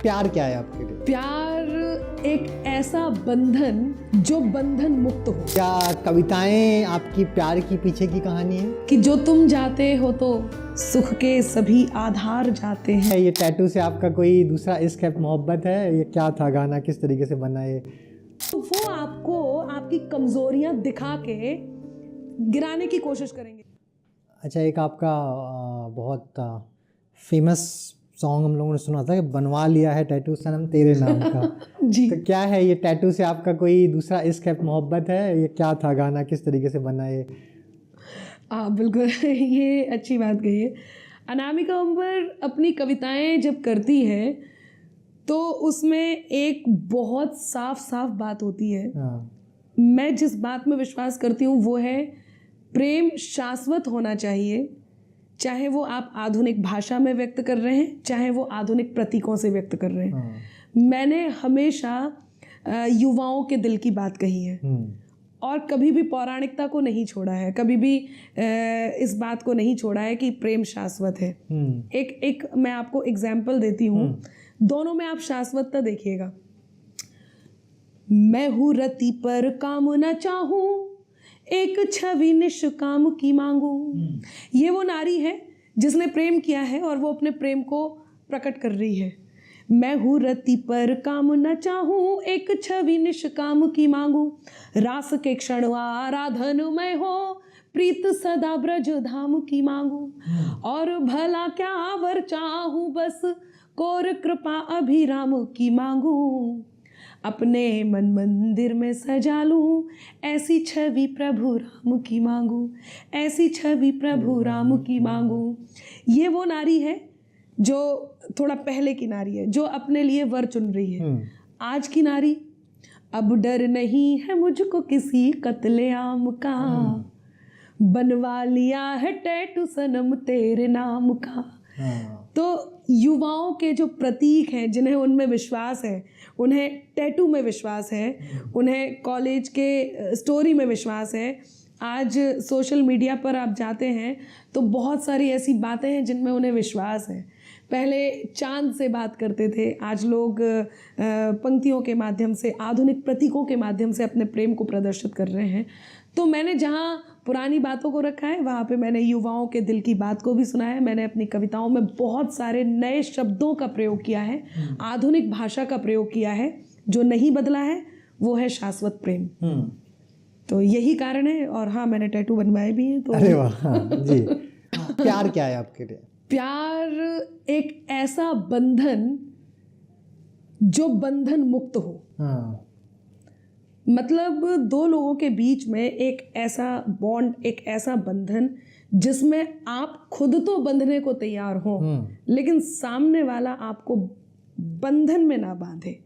प्यार क्या है आपके लिए? प्यार एक ऐसा बंधन जो बंधन मुक्त हो। क्या कविताएं आपकी प्यार की पीछे की कहानी है? कि जो तुम जाते हो तो सुख के सभी आधार जाते हैं। ये टैटू से आपका कोई दूसरा इश्क है, मोहब्बत है? ये क्या था गाना, किस तरीके से बना ये? तो वो आपको आपकी कमजोरियां दिखा के गिराने की कोशिश करेंगे। अच्छा, एक आपका बहुत फेमस सॉन्ग हम लोगों ने सुना था कि बनवा लिया है टैटू सनम तेरे नाम का। जी। तो क्या है ये टैटू से आपका कोई दूसरा इश्क है, मोहब्बत है? ये क्या था गाना, किस तरीके से बना ये? बिल्कुल ये अच्छी बात कही है। अनामिका अंबर अपनी कविताएं जब करती है तो उसमें एक बहुत साफ साफ बात होती है। मैं जिस बात में विश्वास करती हूँ वो है प्रेम शाश्वत होना चाहिए, चाहे वो आप आधुनिक भाषा में व्यक्त कर रहे हैं, चाहे वो आधुनिक प्रतीकों से व्यक्त कर रहे हैं। मैंने हमेशा युवाओं के दिल की बात कही है और कभी भी पौराणिकता को नहीं छोड़ा है, कभी भी इस बात को नहीं छोड़ा है कि प्रेम शाश्वत है। एक मैं आपको एग्जाम्पल देती हूँ, दोनों में आप शाश्वतता देखिएगा। मैं हूँ रति पर काम न चाहूँ, एक छवि निष्काम की मांगू। ये वो नारी है जिसने प्रेम किया है और वो अपने प्रेम को प्रकट कर रही है। मैं हूँ रति पर काम न चाहूँ, एक छवि निष्काम की मांगू। रास के क्षण आराधन मैं हो, प्रीत सदा ब्रज धाम की मांगू। और भला क्या वर चाहूँ, बस कोर कृपा अभिराम की मांगू। अपने मन मंदिर में सजा लूं, ऐसी छवि प्रभु राम की मांगू, ऐसी छवि प्रभु राम की मांगू। ये वो नारी है जो थोड़ा पहले की नारी है, जो अपने लिए वर चुन रही है। आज की नारी, अब डर नहीं है मुझको किसी कत्लेआम का, बनवा लिया है टैटू सनम तेरे नाम का। तो युवाओं के जो प्रतीक हैं, जिन्हें उनमें विश्वास है, उन्हें टैटू में विश्वास है, उन्हें कॉलेज के स्टोरी में विश्वास है। आज सोशल मीडिया पर आप जाते हैं तो बहुत सारी ऐसी बातें हैं जिनमें उन्हें विश्वास है। पहले चांद से बात करते थे, आज लोग पंक्तियों के माध्यम से, आधुनिक प्रतीकों के माध्यम से अपने प्रेम को प्रदर्शित कर रहे हैं। तो मैंने जहाँ पुरानी बातों को रखा है, वहाँ पे मैंने युवाओं के दिल की बात को भी सुना है। मैंने अपनी कविताओं में बहुत सारे नए शब्दों का प्रयोग किया है, आधुनिक भाषा का प्रयोग किया है। जो नहीं बदला है वो है शाश्वत प्रेम। तो यही कारण है। और हाँ, मैंने टैटू बनवाए भी हैं। तो अरे वाह, हाँ, जी। प्यार क्या है आपके लिए? प्यार एक ऐसा बंधन जो बंधन मुक्त हो। मतलब दो लोगों के बीच में एक ऐसा बॉन्ड, एक ऐसा बंधन जिसमें आप खुद तो बंधने को तैयार हो, लेकिन सामने वाला आपको बंधन में ना बांधे,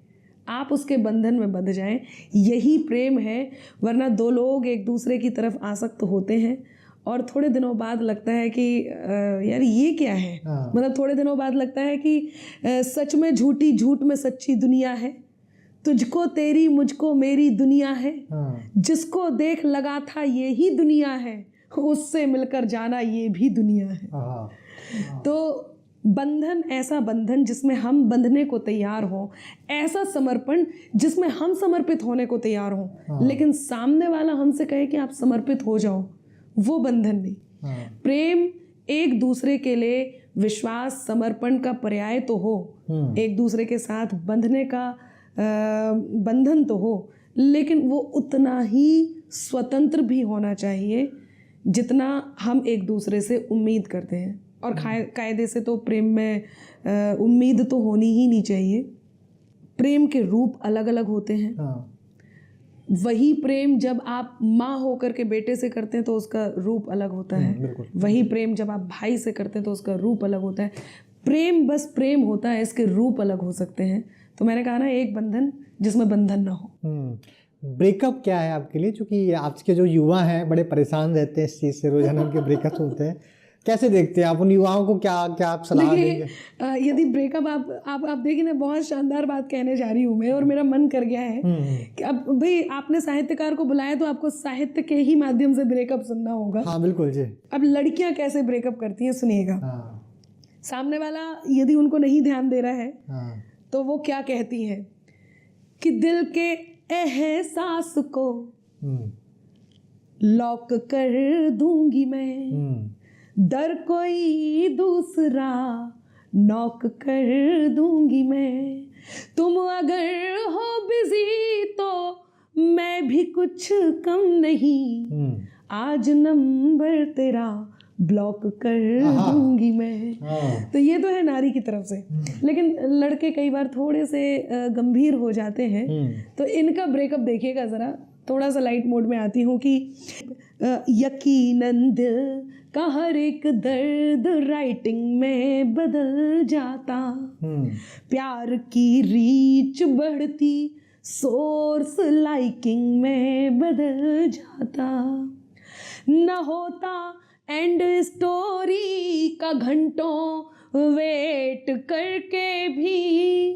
आप उसके बंधन में बंध जाएं। यही प्रेम है। वरना दो लोग एक दूसरे की तरफ आसक्त होते हैं और थोड़े दिनों बाद लगता है कि यार ये क्या है। मतलब थोड़े दिनों बाद लगता है कि सच में झूठी, झूठ में सच्ची दुनिया है। तुझको तेरी, मुझको मेरी दुनिया है। जिसको देख लगा था ये ही दुनिया है, उससे मिलकर जाना ये भी दुनिया है। तो बंधन, ऐसा बंधन जिसमें हम बंधने को तैयार हों, ऐसा समर्पण जिसमें हम समर्पित होने को तैयार हों, लेकिन सामने वाला हमसे कहे कि आप समर्पित हो जाओ, वो बंधन नहीं। प्रेम एक दूसरे के लिए विश्वास, समर्पण का पर्याय तो हो, एक दूसरे के साथ बंधने का बंधन तो हो, लेकिन वो उतना ही स्वतंत्र भी होना चाहिए जितना हम एक दूसरे से उम्मीद करते हैं। और कायदे से तो प्रेम में उम्मीद तो होनी ही नहीं चाहिए। प्रेम के रूप अलग अलग होते हैं। वही प्रेम जब आप माँ होकर के बेटे से करते हैं तो उसका रूप अलग होता है। वही प्रेम जब आप भाई से करते हैं तो उसका रूप अलग होता है। प्रेम बस प्रेम होता है, इसके रूप अलग हो सकते हैं। तो मैंने कहा ना, एक बंधन जिसमें बंधन ना हो। ब्रेकअप क्या है आपके लिए? क्योंकि आज के जो युवा हैं बड़े परेशान रहते हैं इस चीज़ से, रोजाना उनके ब्रेकअप होते हैं। कैसे देखते हैं आप उन युवाओं को? क्या आप सलाह देंगे? यदि ब्रेकअप आप देखिए ना, बहुत शानदार बात कहने जा रही हूँ मैं, और मेरा मन कर गया है कि अब भाई आपने साहित्यकार को बुलाया तो आपको साहित्य के ही माध्यम से ब्रेकअप सुनना होगा। हाँ बिल्कुल जी। अब लड़कियां कैसे ब्रेकअप करती हैं सुनिएगा। सामने वाला यदि उनको नहीं ध्यान दे रहा है तो वो क्या कहती हैं कि दिल के एहसास को लॉक कर दूंगी मैं, दर कोई दूसरा नॉक कर दूंगी मैं, तुम अगर हो बिजी तो मैं भी कुछ कम नहीं, आज नंबर तेरा ब्लॉक कर दूंगी मैं। तो ये तो है नारी की तरफ से, लेकिन लड़के कई बार थोड़े से गंभीर हो जाते हैं। तो इनका ब्रेकअप देखिएगा ज़रा, थोड़ा सा लाइट मोड में आती हूँ कि यकीनन दिल का हर एक दर्द राइटिंग में बदल जाता, प्यार की रीच बढ़ती सोर्स लाइकिंग में बदल जाता, न होता एंड स्टोरी का घंटों वेट करके भी,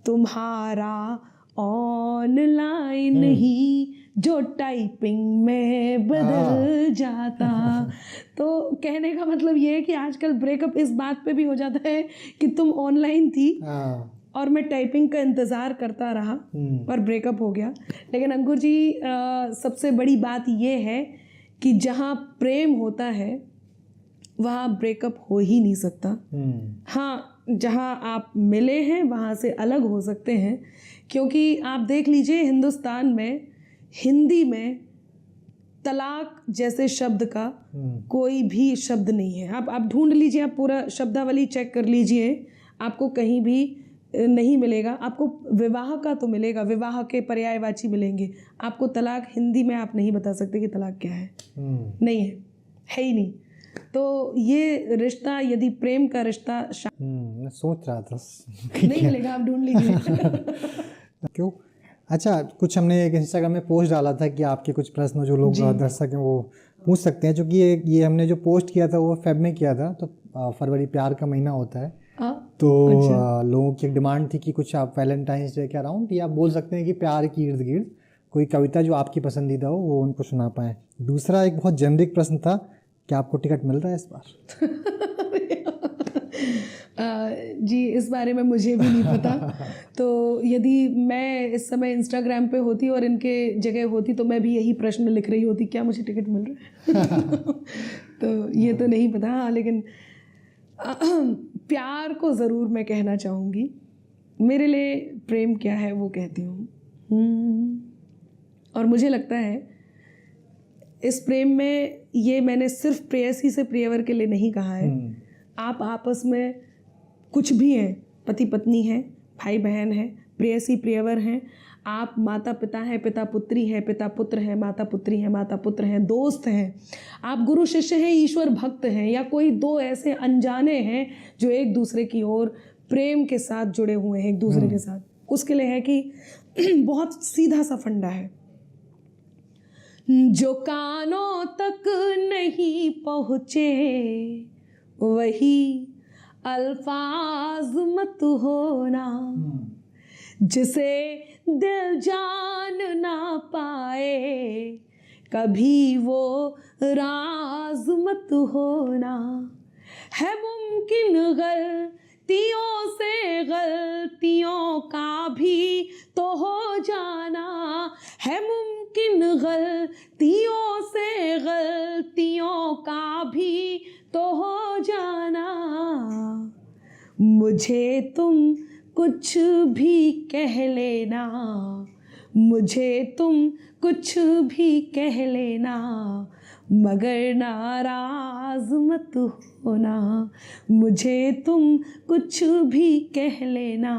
तुम्हारा ऑनलाइन ही जो टाइपिंग में बदल जाता। तो कहने का मतलब ये है कि आजकल ब्रेकअप इस बात पे भी हो जाता है कि तुम ऑनलाइन थी और मैं टाइपिंग का इंतज़ार करता रहा और ब्रेकअप हो गया। लेकिन अंकुर जी, सबसे बड़ी बात ये है कि जहाँ प्रेम होता है वहाँ ब्रेकअप हो ही नहीं सकता। हाँ, जहाँ आप मिले हैं वहाँ से अलग हो सकते हैं, क्योंकि आप देख लीजिए हिंदुस्तान में हिंदी में तलाक जैसे शब्द का कोई भी शब्द नहीं है। आप ढूंढ लीजिए, आप पूरा शब्दावली चेक कर लीजिए, आपको कहीं भी नहीं मिलेगा। आपको विवाह का तो मिलेगा, विवाह के पर्यायवाची मिलेंगे, आपको तलाक हिंदी में आप नहीं बता सकते कि तलाक क्या है। नहीं है ही नहीं। तो ये रिश्ता, यदि प्रेम का रिश्ता मैं सोच रहा था नहीं मिलेगा, आप ढूंढ लीजिए। क्यों? अच्छा, कुछ हमने एक इंस्टाग्राम में पोस्ट डाला था कि आपके कुछ प्रश्न जो लोग दर्शक हैं वो पूछ सकते हैं, जो कि ये हमने जो पोस्ट किया था वो फेब में किया था, तो फरवरी प्यार का महीना होता है। तो लोगों की एक डिमांड थी कि कुछ आप वैलेंटाइंस डे के अराउंड या आप बोल सकते हैं कि प्यार की इर्द गिर्द कोई कविता जो आपकी पसंदीदा हो वो उनको सुना पाएँ। दूसरा एक बहुत जेनरिक प्रश्न था कि आपको टिकट मिल रहा है इस बार? जी, इस बारे में मुझे भी नहीं पता। तो यदि मैं इस समय इंस्टाग्राम पे होती और इनके जगह होती तो मैं भी यही प्रश्न लिख रही होती, क्या मुझे टिकट मिल रहा है? तो ये तो नहीं पता। हाँ, लेकिन प्यार को ज़रूर मैं कहना चाहूँगी। मेरे लिए प्रेम क्या है वो कहती हूँ। और मुझे लगता है इस प्रेम में, ये मैंने सिर्फ प्रेयसी से प्रियवर के लिए नहीं कहा है, आप आपस में कुछ भी हैं, पति पत्नी हैं, भाई बहन हैं, प्रेयसी प्रियवर हैं, आप माता पिता हैं, पिता पुत्री हैं, पिता पुत्र हैं, माता पुत्री हैं, माता पुत्र हैं, दोस्त हैं, आप गुरु शिष्य हैं, ईश्वर भक्त हैं, या कोई दो ऐसे अनजाने हैं जो एक दूसरे की ओर प्रेम के साथ जुड़े हुए हैं एक दूसरे के साथ। उसके लिए है कि बहुत सीधा सा फंडा है, जो कानों तक नहीं पहुँचे वही अल्फाज मत होना, जिसे दिल जान ना पाए कभी वो राज मत होना। है मुमकिन गलतियों से गलतियों का भी तो हो जाना, है मुमकिन गलतियों से गलतियों का भी तो हो जाना। मुझे तुम कुछ भी कह लेना, मुझे तुम कुछ भी कह लेना, मगर नाराज मत होना। मुझे तुम कुछ भी कह लेना,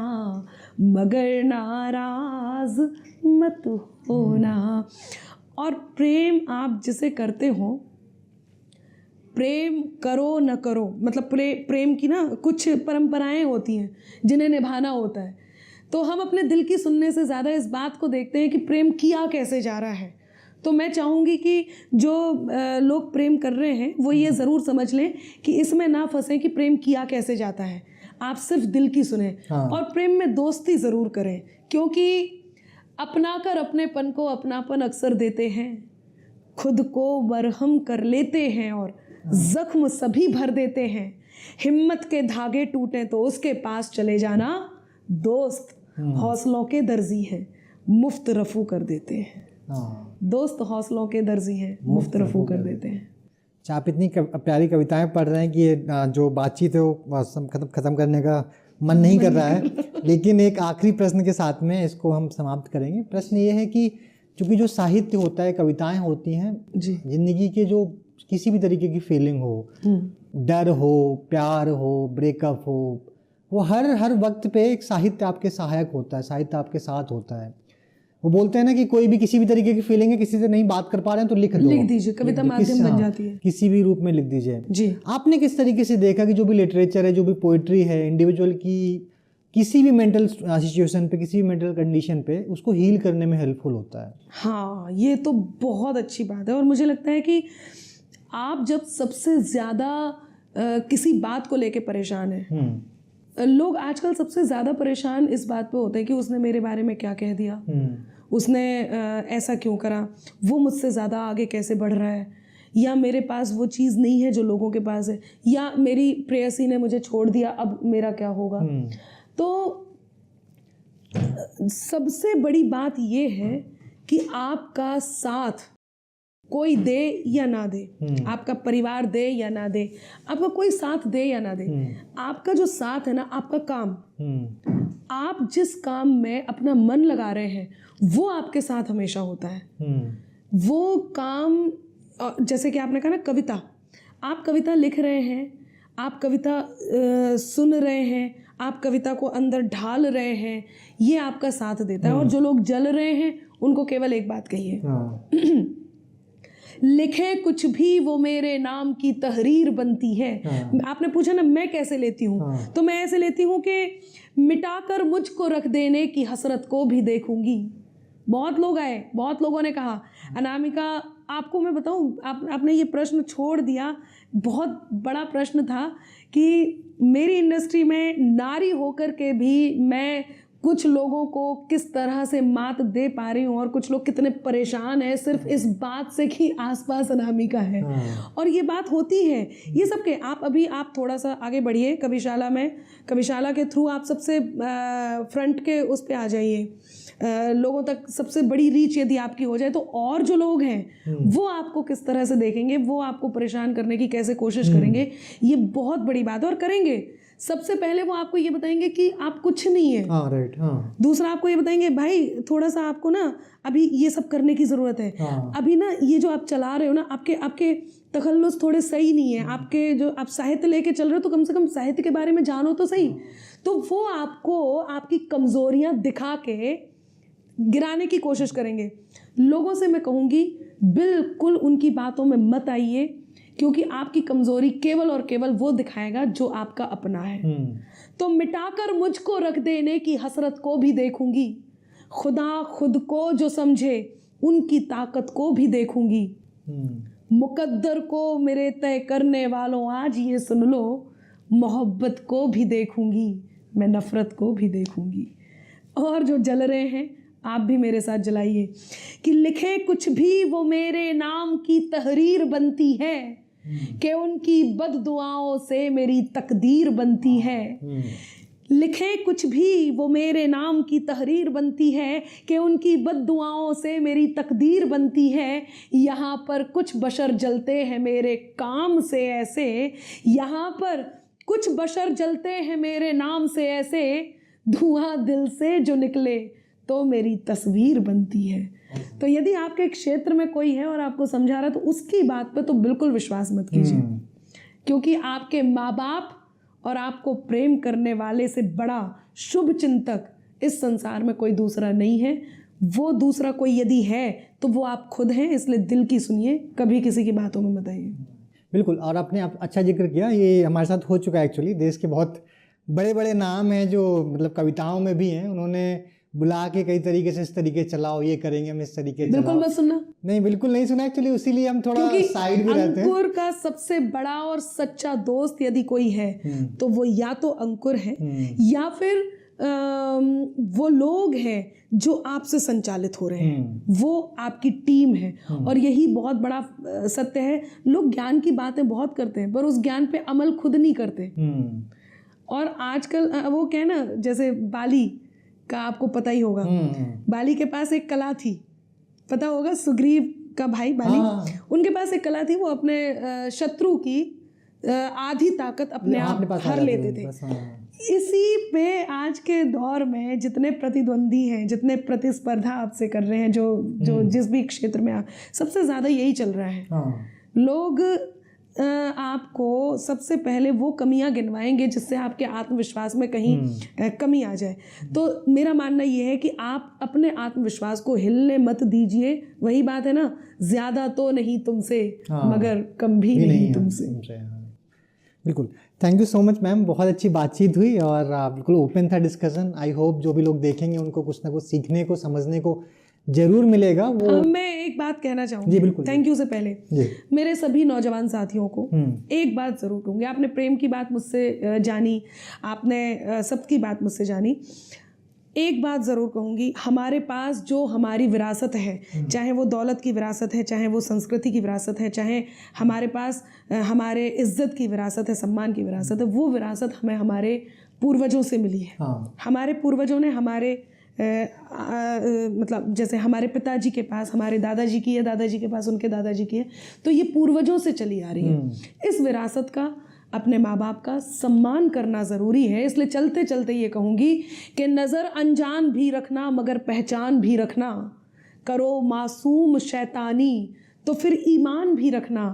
मगर नाराज मत होना। और प्रेम आप जिसे करते हो, प्रेम करो न करो, मतलब प्रेम की ना कुछ परंपराएं होती हैं जिन्हें निभाना होता है। तो हम अपने दिल की सुनने से ज़्यादा इस बात को देखते हैं कि प्रेम किया कैसे जा रहा है। तो मैं चाहूँगी कि जो लोग प्रेम कर रहे हैं वो ये ज़रूर समझ लें कि इसमें ना फंसें कि प्रेम किया कैसे जाता है। आप सिर्फ दिल की सुने। और प्रेम में दोस्ती ज़रूर करें, क्योंकि अपना कर अपनेपन को अपनापन अक्सर देते हैं, खुद को मरहम कर लेते हैं और जख्म सभी भर देते हैं। हिम्मत के धागे टूटे तो उसके पास चले जाना, दोस्त हौसलों के दर्जी हैं, मुफ्त रफू कर देते हैं। दोस्त हौसलों के दर्जी हैं, मुफ्त रफू कर देते हैं। अच्छा, आप इतनी प्यारी कविताएं पढ़ रहे हैं कि ये जो बातचीत है वो खत्म करने का मन नहीं कर रहा है। लेकिन एक आखिरी प्रश्न के साथ में इसको हम समाप्त करेंगे। प्रश्न ये है कि चूंकि जो साहित्य होता है, कविताएं होती हैं जी, जिंदगी के जो किसी भी तरीके की फीलिंग हो, डर हो, प्यार हो, ब्रेकअप हो, वो हर वक्त पे एक साहित्य आपके सहायक होता है, साहित्य आपके साथ होता है। वो बोलते हैं ना कि कोई भी किसी भी तरीके की फीलिंग है, किसी से नहीं बात कर पा रहे हैं तो लिख दीजिए, कविता माध्यम बन जाती है, किसी भी रूप में लिख दीजिए। जी। आपने किस तरीके से देखा कि जो भी लिटरेचर है, जो भी पोइट्री है, इंडिविजुअल की किसी भी मेंटल सिचुएशन पे, किसी भी मेंटल कंडीशन पे उसको हील करने में हेल्पफुल होता है? हाँ, ये तो बहुत अच्छी बात है। और मुझे लगता है कि आप जब सबसे ज़्यादा किसी बात को लेके परेशान हैं, लोग आजकल सबसे ज़्यादा परेशान इस बात पे होते हैं कि उसने मेरे बारे में क्या कह दिया, उसने ऐसा क्यों करा, वो मुझसे ज़्यादा आगे कैसे बढ़ रहा है, या मेरे पास वो चीज़ नहीं है जो लोगों के पास है, या मेरी प्रेयसी ने मुझे छोड़ दिया, अब मेरा क्या होगा। तो सबसे बड़ी बात ये है कि आपका साथ कोई दे या ना दे, आपका परिवार दे या ना दे, आपका कोई साथ दे या ना दे, आपका जो साथ है ना, आपका काम, आप जिस काम में अपना मन लगा रहे हैं वो आपके साथ हमेशा होता है। वो काम, जैसे कि आपने कहा ना कविता, आप कविता लिख रहे हैं, आप कविता सुन रहे हैं, आप कविता को अंदर ढाल रहे हैं, ये आपका साथ देता है। और जो लोग जल रहे हैं उनको केवल एक बात कहिए, लिखे कुछ भी वो मेरे नाम की तहरीर बनती है। आपने पूछा ना मैं कैसे लेती हूँ, तो मैं ऐसे लेती हूँ कि मिटाकर मुझको रख देने की हसरत को भी देखूंगी। बहुत लोग आए, बहुत लोगों ने कहा अनामिका, आपको मैं बताऊँ, आपने ये प्रश्न छोड़ दिया, बहुत बड़ा प्रश्न था कि मेरी इंडस्ट्री में नारी होकर के भी मैं कुछ लोगों को किस तरह से मात दे पा रही हूँ, और कुछ लोग कितने परेशान हैं सिर्फ इस बात से कि आसपास अनामिका है। और ये बात होती है, ये सब के आप थोड़ा सा आगे बढ़िए कविशाला में, कविशाला के थ्रू आप सबसे फ्रंट के उस पे आ जाइए, लोगों तक सबसे बड़ी रीच यदि आपकी हो जाए, तो और जो लोग हैं वो आपको किस तरह से देखेंगे, वो आपको परेशान करने की कैसे कोशिश करेंगे, ये बहुत बड़ी बात है। और करेंगे, सबसे पहले वो आपको ये बताएंगे कि आप कुछ नहीं है। राइट। दूसरा आपको ये बताएंगे भाई थोड़ा सा आपको ना अभी ये सब करने की ज़रूरत है। अभी ना ये जो आप चला रहे हो ना, आपके तखल्लुस थोड़े सही नहीं है, आपके जो आप साहित्य लेके चल रहे हो तो कम से कम साहित्य के बारे में जानो तो सही। तो वो आपको आपकी कमज़ोरियाँ दिखा के गिराने की कोशिश करेंगे। लोगों से मैं कहूँगी बिल्कुल उनकी बातों में मत आइए, क्योंकि आपकी कमजोरी केवल और केवल वो दिखाएगा जो आपका अपना है। तो मिटाकर मुझको रख देने की हसरत को भी देखूंगी, खुदा खुद को जो समझे उनकी ताकत को भी देखूंगी, मुकद्दर को मेरे तय करने वालों आज ये सुन लो, मोहब्बत को भी देखूंगी, मैं नफरत को भी देखूंगी। और जो जल रहे हैं आप भी मेरे साथ जलाइए कि लिखे कुछ भी वो मेरे नाम की तहरीर बनती है, कि उनकी बददुआओं से मेरी तकदीर बनती है। लिखे कुछ भी वो मेरे नाम की तहरीर बनती है, कि उनकी बददुआओं से मेरी तकदीर बनती है। यहाँ पर कुछ बशर जलते हैं मेरे काम से ऐसे, यहाँ पर कुछ बशर जलते हैं मेरे नाम से ऐसे, धुआं दिल से जो निकले तो मेरी तस्वीर बनती है। तो यदि आपके क्षेत्र में कोई है और आपको समझा रहा है तो उसकी बात पे तो बिल्कुल विश्वास मत कीजिए, क्योंकि आपके माँ बाप और आपको प्रेम करने वाले से बड़ा शुभ चिंतक इस संसार में कोई दूसरा नहीं है। वो दूसरा कोई यदि है तो वो आप खुद हैं, इसलिए दिल की सुनिए, कभी किसी की बातों में मत आइए। बिल्कुल। और आपने अच्छा जिक्र किया, ये हमारे साथ हो चुका है एक्चुअली। देश के बहुत बड़े बड़े नाम हैं जो मतलब कविताओं में भी हैं, उन्होंने बुला के कई तरीके से इस तरीके चलाओ, ये करेंगे हम इस तरीके से। बिल्कुल मत सुनना। नहीं, बिल्कुल नहीं सुना एक्चुअली, इसीलिए हम थोड़ा साइड में रहते हैं। अंकुर का सबसे बड़ा और सच्चा दोस्त यदि कोई है तो वो या तो अंकुर है या फिर वो लोग हैं जो आपसे संचालित हो रहे हैं, वो आपकी टीम है। और यही बहुत बड़ा सत्य है, लोग ज्ञान की बातें बहुत करते हैं पर उस ज्ञान पे अमल खुद नहीं करते। और आजकल वो क्या है ना, जैसे बाली का आपको पता ही होगा, बाली के पास एक कला थी, पता होगा, सुग्रीव का भाई बाली, उनके पास एक कला थी, वो अपने शत्रु की आधी ताकत अपने आप हर लेते थे। इसी पे आज के दौर में जितने प्रतिद्वंदी हैं, जितने प्रतिस्पर्धा आपसे कर रहे हैं, जो जिस भी क्षेत्र में आप, सबसे ज़्यादा यही चल रहा है। लोग आपको सबसे पहले वो कमियां गिनवाएंगे जिससे आपके आत्मविश्वास में कहीं कमी आ जाए। तो मेरा मानना ये है कि आप अपने आत्मविश्वास को हिलने मत दीजिए। वही बात है ना, ज़्यादा तो नहीं तुमसे, मगर कम भी नहीं तुमसे। बिल्कुल, thank you so much ma'am, बहुत अच्छी बातचीत हुई और बिल्कुल ओपन था डिस्कशन। आई होप जो भी लोग देखेंगे उनको कुछ ना कुछ सीखने को, समझने को जरूर मिलेगा। वो मैं एक बात कहना चाहूँगी, जी बिल्कुल, थैंक यू से पहले मेरे सभी नौजवान साथियों को एक बात ज़रूर कहूँगी। आपने प्रेम की बात मुझसे जानी, आपने सबकी बात मुझसे जानी। एक बात ज़रूर कहूँगी, हमारे पास जो हमारी विरासत है, चाहे वो दौलत की विरासत है, चाहे वो संस्कृति की विरासत है, चाहे हमारे पास हमारे इज्जत की विरासत है, सम्मान की विरासत है, वो विरासत हमें हमारे पूर्वजों से मिली है। हमारे पूर्वजों ने हमारे मतलब जैसे हमारे पिताजी के पास हमारे दादाजी की है, दादाजी के पास उनके दादाजी की है, तो ये पूर्वजों से चली आ रही है। इस विरासत का, अपने माँ बाप का सम्मान करना ज़रूरी है। इसलिए चलते चलते ये कहूँगी कि नज़र अनजान भी रखना मगर पहचान भी रखना, करो मासूम शैतानी तो फिर ईमान भी रखना,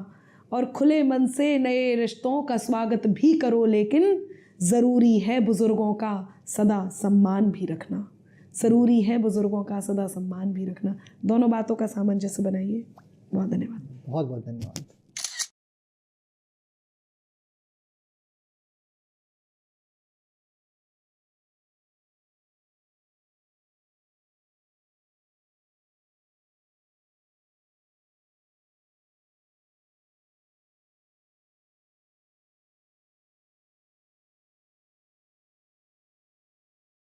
और खुले मन से नए रिश्तों का स्वागत भी करो, लेकिन ज़रूरी है बुज़ुर्गों का सदा सम्मान भी रखना। ज़रूरी है बुज़ुर्गों का सदा सम्मान भी रखना। दोनों बातों का सामंजस्य बनाइए। बहुत धन्यवाद। बहुत बहुत धन्यवाद।